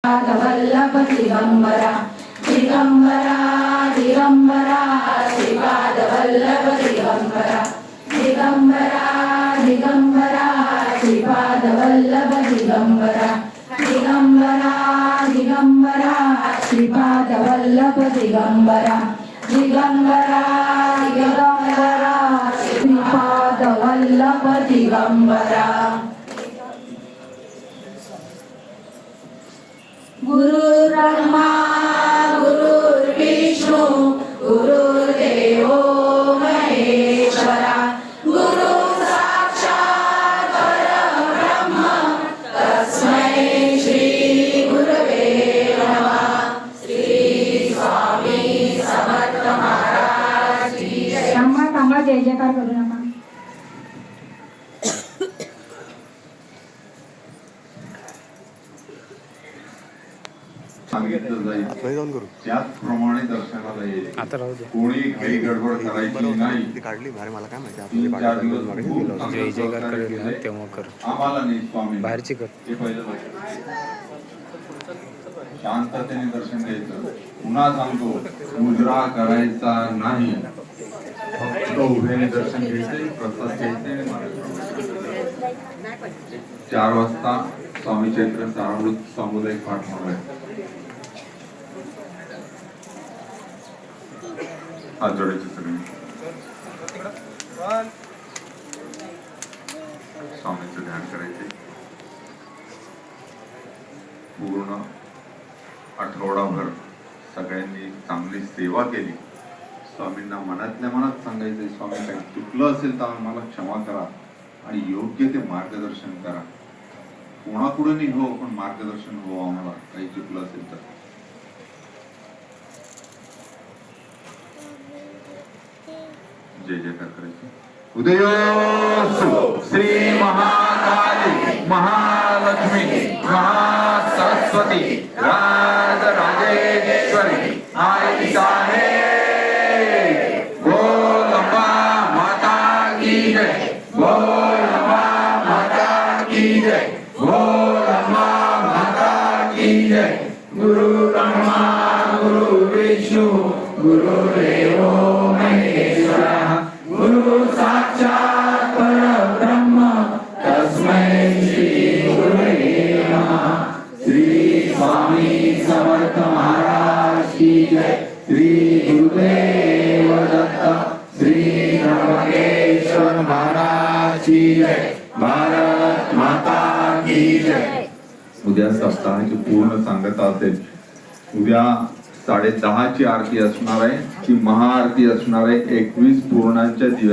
वल्लभ दिगंबरा दिगंबरा दिगंबरा श्रीपाद वल्लभ दिगंबरा दिगंबरा दिगंबरा श्रीपाद वल्लभ दिगंबरा दिगंबरा दिगंबरा श्रीपाद वल्लभ दिगंबरा दिगंबरा दिगंबरा श्रीपाद वल्लभ दिगंबरा गुरुर्ब्रह्मा गुरुर्विष्णू गुरुर्देवो महेश्वरा गुरु साक्षात् परब्रह्म तस्मै श्री गुरवे नमः। श्री स्वामी समर्थ महाराज की जय। थांबा जय जयकार करू नका। सांगितलं जाईल त्याचप्रमाणे दर्शनाला येईल. कोणी काही गडबड करायची नाही. 3-4 दिवस जय जयकार करेल तेव्हा कर, आम्हाला नाही स्वामी बाहेरची कर. हे पहिलं शांततेने दर्शन घ्यायचं. पुन्हा सांगतो मुजरा करायचा नाही, फक्त उभ्याने दर्शन घ्यायचे, प्रसाद घ्यायचे. 4 वाजता स्वामी चैत्र सारामृत सामुदायिक पाठ होणार आहे. हात जोडायचे सगळे. स्वामींचं ध्यान करायचे. पूर्ण आठवडाभर सगळ्यांनी चांगली सेवा केली. स्वामींना मनातल्या मनात सांगायचे, स्वामी काही चुकलं असेल तर आम्हाला क्षमा करा आणि योग्य ते मार्गदर्शन करा. कोणाकडूनही हो, पण मार्गदर्शन हो आम्हाला काही चुकलं असेल तर. जय जयकार करायचे. उदयोस्तु श्री महाकाली महालक्ष्मी महासरस्वती राजराजेश्वरी आई साहेब. बोल अम्बा माता की जय. बोल अम्बा माता की जय. बोल अम्बा माता की जय. गुरु ब्रह्मा गुरु विष्णु गुरुदेवो महेश्वरा गुरु साक्षात् परब्रह्म तस्मै श्री गुरवे नमः. श्री स्वामी समर्थ महाराज की जय. श्री गुरुदेव दत्त श्री त्र्यंबकेश्वर महाराज की जय. भारत माता की जय. उद्या सप्ताहाची पूर्ण सांगता असेल. उद्या 10:30ची आरती असणार आहे. ती महाआरती असणार आहे. 21 पूर्णांच्या दिव्या